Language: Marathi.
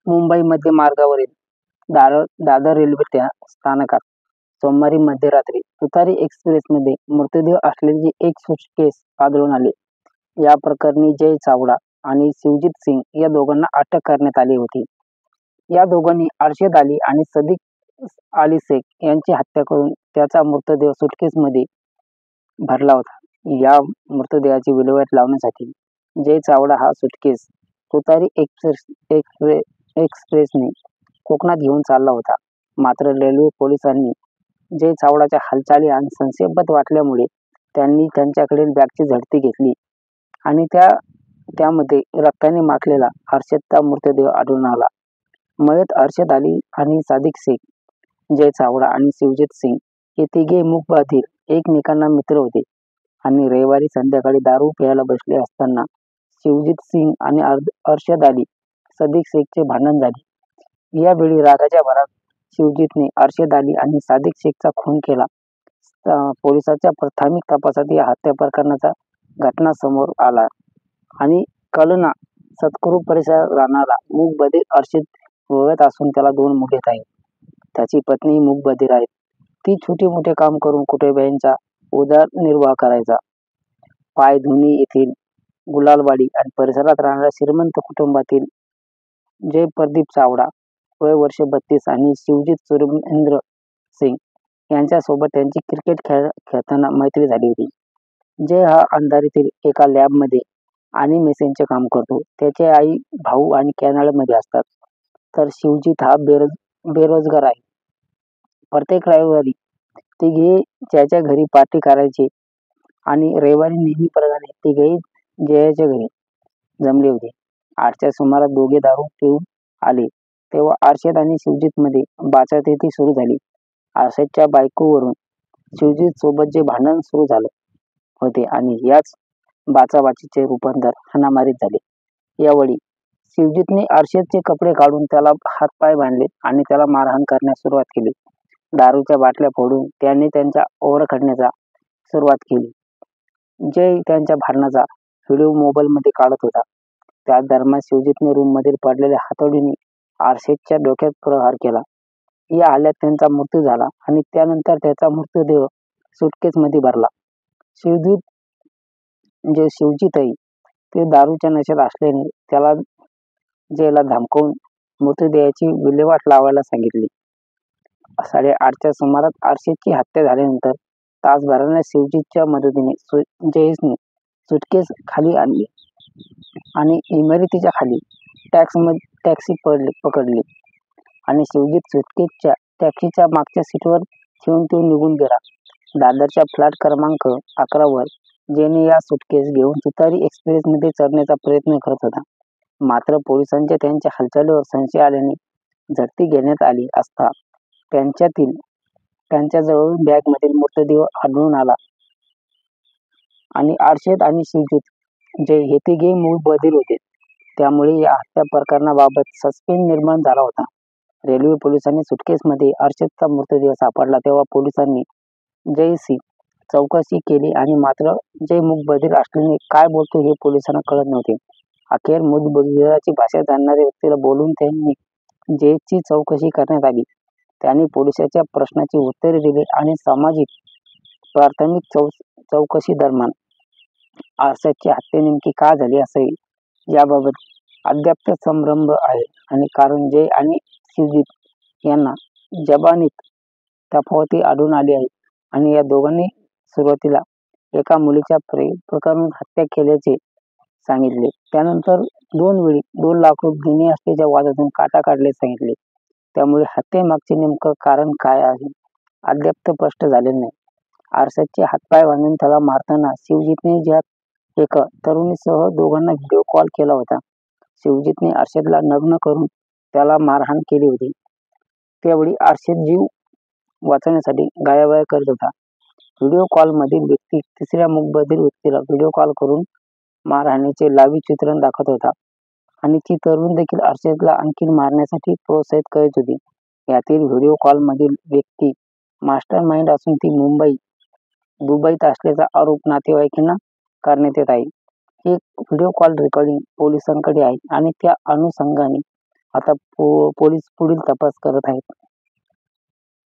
मुंबई मध्य मार्गावरील दादर रेल्वे स्थानकात सोमवारी मध्यरात्री तुतारी एक्सप्रेसमध्ये मृतदेह असलेली एक सुटकेस आढळून आली. या प्रकरणी जय चावडा आणि शिवजीत सिंग या दोघांना अटक करण्यात आली होती. या दोघांनी अर्शद अली आणि सदिक अली शेख यांची हत्या करून त्याचा मृतदेह सुटकेसमध्ये भरला होता. या मृतदेहाची विल्हेवाट लावण्यासाठी जय चावडा हा सुटकेस तुतारी एक्सप्रेसने कोकणात घेऊन चालला होता. मात्र रेल्वे पोलिसांनी जय चावडाच्या हालचाली आणि संशयबद्ध वाटल्यामुळे त्यांनी त्यांच्याकडील बॅगची झडती घेतली आणि त्यामध्ये रक्ताने माखलेला अर्शदचा मृतदेह आढळून आला. मयत अर्शद अली आणि सादिक शेख, जय चावडा आणि शिवजीत सिंग हे तिघे मूकबधीर एकमेकांना मित्र होते आणि रविवारी संध्याकाळी दारू प्यायला बसले असताना शिवजीत सिंग आणि अर्शद अली सादिक शेखचे भांडण झाले. यावेळी रागाच्या भरात शिवजीतने अर्शद अली आणि सादिक शेखचा खून केला. पोलिसांच्या प्राथमिक तपासात या हत्या प्रकरणाचा घटना समोर आला आणि कळना सतकुरू परिसरात राहणारा मूकबधीर अर्शद गोव्यात असून त्याला 2 मुले आहेत. त्याची पत्नी मूकबधीर आहे. ती छोटे मोठे काम करून कुटुंबियांचा उदरनिर्वाह करायचा. पायधुनी येथील गुलालवाडी आणि परिसरात राहणाऱ्या श्रीमंत कुटुंबातील जय प्रदीप चावडा वय वर्ष 32 आणि शिवजीत सुरेंद्र सिंग यांच्यासोबत त्यांची क्रिकेट खेळताना मैत्री झाली होती. जय हा अंधारीतील एका लॅबमध्ये ॲनिमेशनचे काम करतो. त्याचे आई, भाऊ आणि कॅनडामध्ये असतात. तर शिवजीत हा बेरोजगार आहे. प्रत्येक रविवारी तिघे ज्याच्या घरी पार्टी करायचे आणि रविवारी नेहमीप्रमाणे तिघेही जयाच्या घरी जमले होते. 8च्या सुमारास दोघे दारू पिऊन आले तेव्हा अर्शद आणि शिवजीत मध्ये बाचाबाची सुरू झाली. अर्शदच्या बायकोवरून शिवजीत सोबत जे भांडण सुरू झालं होते आणि याच बाचाबाचीचे रूपांतर हाणामारीत झाले. यावेळी शिवजीतने अर्शदचे कपडे काढून त्याला हातपाय बांधले आणि त्याला मारहाण करण्यास सुरुवात केली. दारूच्या बाटल्या फोडून त्याने त्यांच्या ओरखडण्यास सुरुवात केली. जय त्यांच्या भांडणाचा व्हिडिओ मोबाईलमध्ये काढत होता. त्या दरम्यान शिवजीतने रूममधील पडलेल्या हातोडीने अर्शदच्या डोक्यात प्रहार केला. या हल्ल्यात त्यांचा मृत्यू झाला आणि त्यानंतर त्याचा मृतदेह सुटकेसमध्ये भरला. शिवजीत आहे ते दारूच्या नशेत असल्याने त्याला जयला धमकावून मृतदेहाची विल्हेवाट लावायला सांगितली. 8:30च्या सुमारास अर्शदची हत्या झाल्यानंतर तासभराने शिवजीतच्या मदतीने जयने सुटकेस खाली आणली आणि इमारतीच्या खाली टॅक्सी पकडली आणि शिवजीत सुटकेसच्या टॅक्सीच्या मागच्या सीटवर ठेवून तो निघून गेला. दादरच्या फ्लॅट क्रमांक 11 वर जयने या सुटकेस घेऊन तुतारी एक्सप्रेसमध्ये चढण्याचा प्रयत्न करत होता. मात्र पोलिसांच्या त्यांच्या हालचालीवर संशय आल्याने झडती घेण्यात आली असता त्यांच्याजवळून बॅगमधील मृतदेह आढळून आला आणि अर्शद आणि शिवजीत जय हे तिघे मूकबधीर होते. त्यामुळे या हत्या प्रकरणाबाबत सस्पेन्स निर्माण झाला होता. रेल्वे पोलिसांनी सुटकेसमध्ये अर्शदचा मृतदेह सापडला तेव्हा पोलिसांनी जयशी चौकशी केली आणि मात्र जय मूकबधीर असल्याने काय बोलतो हे पोलिसांना कळत नव्हते. अखेर मूकबधिराची भाषा जाणणाऱ्या व्यक्तीला बोलवून त्यांनी जयची चौकशी करण्यात आली. त्यांनी पोलिसांच्या प्रश्नांची उत्तरे दिली आणि सामाजिक प्राथमिक चौकशी दरम्यान अर्शदची हत्या नेमकी का झाली असावी याबाबत अद्याप संभ्रम आहे आणि कारण जय आणि शिवजीत यांना जबानीत तफावती आढळून आली आहे आणि या दोघांनी सुरुवातीला एका मुलीच्या प्रकरणात हत्या केल्याचे सांगितले. त्यानंतर 2 वेळी 2 लाख रुपये देणे असल्याच्या वादातून काटा काढल्याचे सांगितले. त्यामुळे हत्येमागचे नेमकं कारण काय आहे अद्याप स्पष्ट झालेले नाही. अर्शदचे हातपाय बांधून त्याला मारताना शिवजीतने ज्या एका तरुणीसह दोघांना व्हिडिओ कॉल केला होता. शिवजीतने अर्शदला नग्न करून त्याला मारहाण केली होती. त्यावेळी अर्शद जीव वाचवण्यासाठी गायाबाया करत होता. व्हिडिओ कॉलमधील व्यक्ती तिसऱ्या मूकबधीर व्यक्तीला व्हिडिओ कॉल करून मारहाणीचे लाईव्ह चित्रण दाखवत होता आणि ती तरुण देखील अर्शदला आणखी मारण्यासाठी प्रोत्साहित करीत होती. यातील व्हिडिओ कॉलमधील व्यक्ती मास्टर माइंड असून ती दुबईत असल्याचा आरोप नातेवाईकांना करण्यात येत आहे. एक व्हिडिओ कॉल रेकॉर्डिंग पोलिसांकडे आहे आणि त्या अनुषंगाने आता पोलीस पुढील तपास करत आहेत.